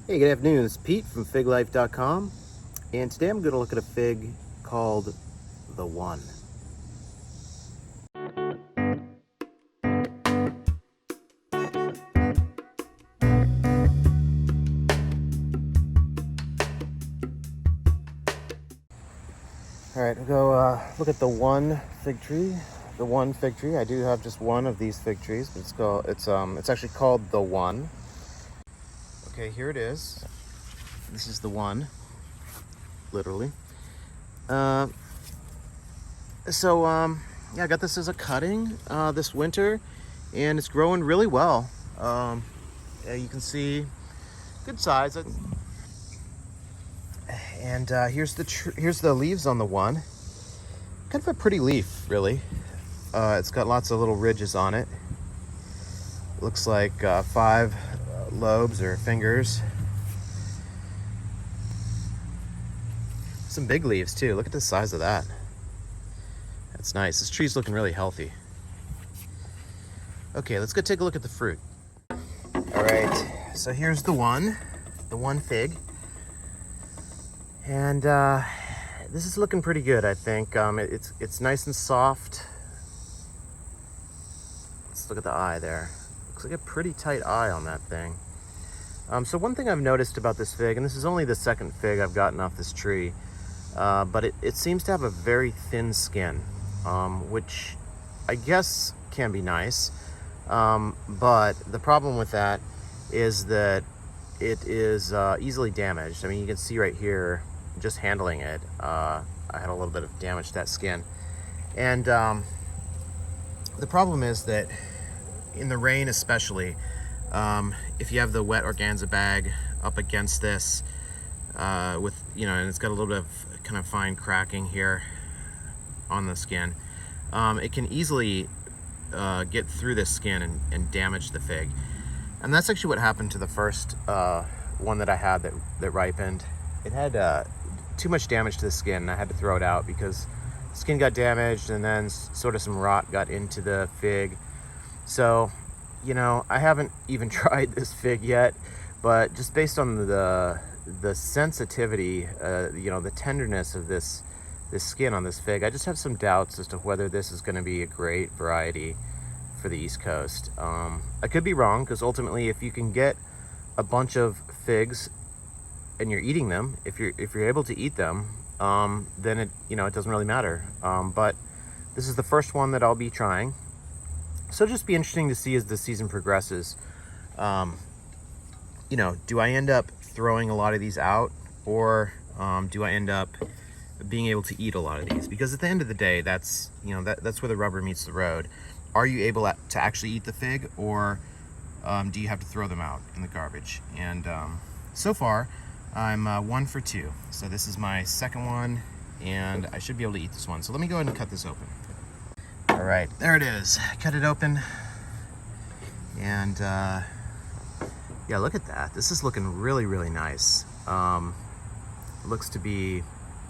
Hey, good afternoon. It's Pete from FigLife.com, and today I'm going to look at a fig called the One. All right, we'll go look at the one fig tree. The one fig tree. I do have just one of these fig trees, but it's actually called the One. Okay, here it is. This is the one, literally. Yeah, I got this as a cutting this winter, and it's growing really well. Yeah, you can see good size. And here's the leaves on the one. Kind of a pretty leaf, really. It's got lots of little ridges on it. Looks like 5 lobes or fingers. Some big leaves too. Look at the size of that. That's nice. This tree's looking really healthy. Okay, let's go take a look at the fruit. All right, so here's the one fig. And this is looking pretty good, I think. It's nice and soft. Let's look at the eye there. Looks like a pretty tight eye on that thing. So one thing I've noticed about this fig, and this is only the second fig I've gotten off this tree, but it seems to have a very thin skin, which I guess can be nice. But the problem with that is that it is easily damaged. I mean, you can see right here, just handling it, I had a little bit of damage to that skin. And the problem is that in the rain especially, if you have the wet organza bag up against this, with, and it's got a little bit of kind of fine cracking here on the skin, it can easily get through this skin and damage the fig. And that's actually what happened to the first one that I had that ripened. It had too much damage to the skin, and I had to throw it out because the skin got damaged, and then sort of some rot got into the fig. So, I haven't even tried this fig yet, but just based on the sensitivity, the tenderness of this skin on this fig, I just have some doubts as to whether this is going to be a great variety for the East Coast. I could be wrong, because ultimately, if you can get a bunch of figs and you're eating them, if you're able to eat them, then it doesn't really matter. But this is the first one that I'll be trying, so it'll just be interesting to see as the season progresses. Do I end up throwing a lot of these out, or do I end up being able to eat a lot of these? Because at the end of the day, that's where the rubber meets the road. Are you able to actually eat the fig, or do you have to throw them out in the garbage? And so far, I'm 1 for 2. So this is my second one, and I should be able to eat this one. So let me go ahead and cut this open. All right, there it is. Cut it open, and yeah, look at that. This is looking really, really nice. Looks to be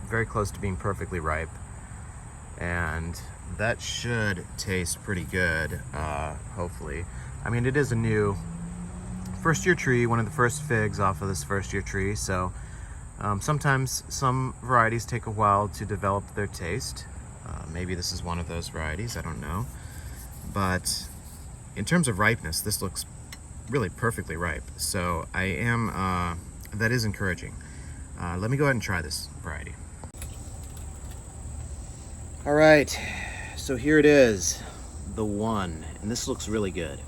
very close to being perfectly ripe, and that should taste pretty good, hopefully. I mean, it is a new first-year tree, one of the first figs off of this first-year tree, so sometimes some varieties take a while to develop their taste. Maybe this is one of those varieties, I don't know. But in terms of ripeness, this looks really perfectly ripe, so that is encouraging. Let me go ahead and try this variety. All right, so here it is, the one, and this looks really good.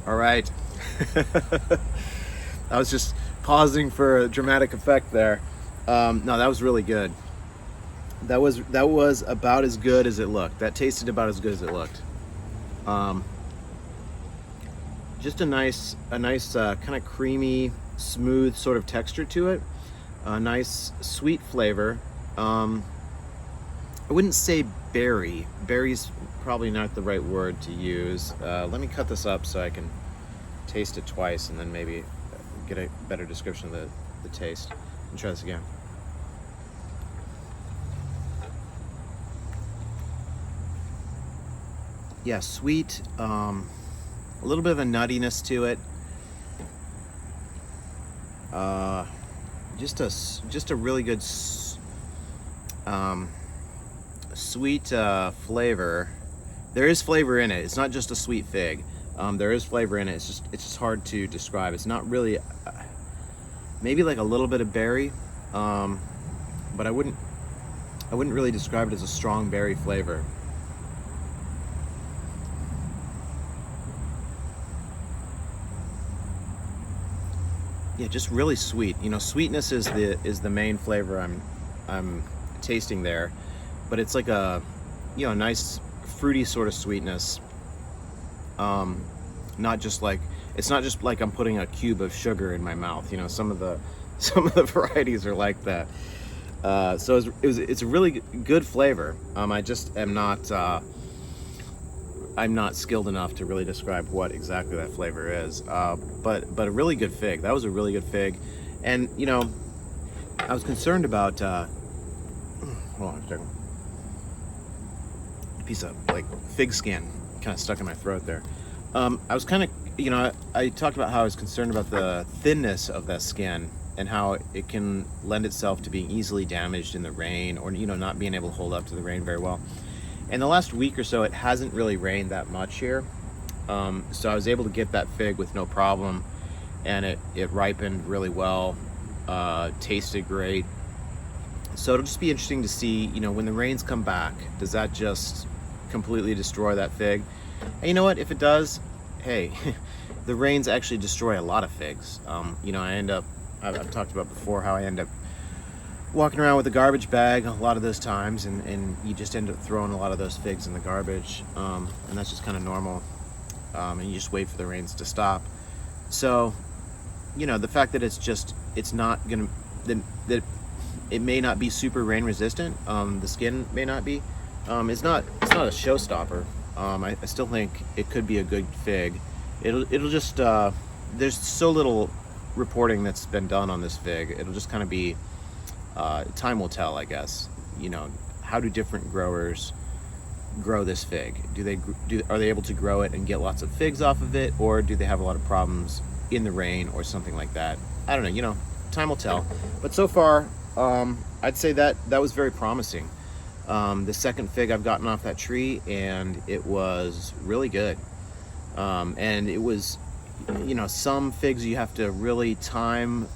All right. I was just pausing for a dramatic effect there. No, that was really good. That was about as good as it looked. That tasted about as good as it looked. Just a nice kind of creamy, smooth sort of texture to it. A nice sweet flavor. I wouldn't say berry. Berry's probably not the right word to use. Let me cut this up so I can taste it twice and then maybe get a better description of the taste. And try this again. yeah, sweet, a little bit of a nuttiness to it. Just a really good sweet flavor. There is flavor in it. It's not just a sweet fig. There is flavor in it. It's just hard to describe. It's not really, maybe like a little bit of berry, but I wouldn't really describe it as a strong berry flavor. Yeah, just really sweet. You know, sweetness is the main flavor I'm tasting there, but it's like a, you know, nice fruity sort of sweetness. Not just like, it's not just like I'm putting a cube of sugar in my mouth. You know, some of the varieties are like that. So it's a really good flavor. I just am not I'm not skilled enough to really describe what exactly that flavor is. But a really good fig. That was a really good fig. And you know, I was concerned about hold on a second. A piece of like fig skin kind of stuck in my throat there. I was kind of, you know, I talked about how I was concerned about the thinness of that skin and how it can lend itself to being easily damaged in the rain, or, you know, not being able to hold up to the rain very well. In the last week or so, it hasn't really rained that much here. So I was able to get that fig with no problem, and it ripened really well, tasted great. So it'll just be interesting to see, you know, when the rains come back, does that just completely destroy that fig? And you know what, if it does, hey, the rains actually destroy a lot of figs. You know, I've talked about before how I end up walking around with a garbage bag a lot of those times, and you just end up throwing a lot of those figs in the garbage, and that's just kind of normal, and you just wait for the rains to stop. So, you know, the fact that it's not gonna, that it may not be super rain resistant, the skin may not be, it's not a showstopper. I still think it could be a good fig. It'll just, there's so little reporting that's been done on this fig. It'll just kind of be, time will tell, I guess. You know, how do different growers grow this fig? Are they able to grow it and get lots of figs off of it, or do they have a lot of problems in the rain or something like that? I don't know, you know, time will tell. But so far, I'd say that was very promising. The second fig I've gotten off that tree, and it was really good. And it was, you know, some figs you have to really time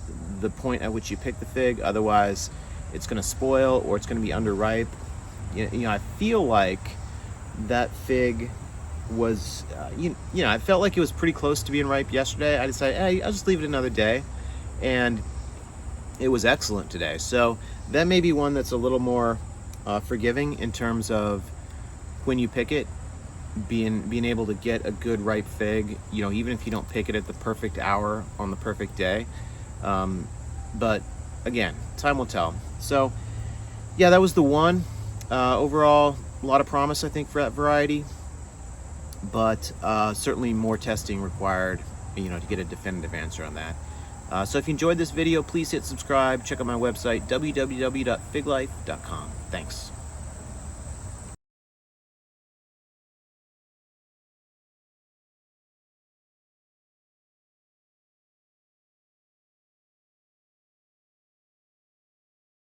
the point at which you pick the fig, otherwise it's going to spoil or it's going to be underripe. You know, I feel like that fig was, you know, I felt like it was pretty close to being ripe yesterday. I decided, hey, I'll just leave it another day, and it was excellent today. So that may be one that's a little more forgiving in terms of when you pick it, being able to get a good ripe fig, you know, even if you don't pick it at the perfect hour on the perfect day. But again, time will tell. So yeah, that was the one. Overall, a lot of promise, I think, for that variety, but certainly more testing required, you know, to get a definitive answer on that. So if you enjoyed this video, please hit subscribe. Check out my website, www.figlife.com. Thanks.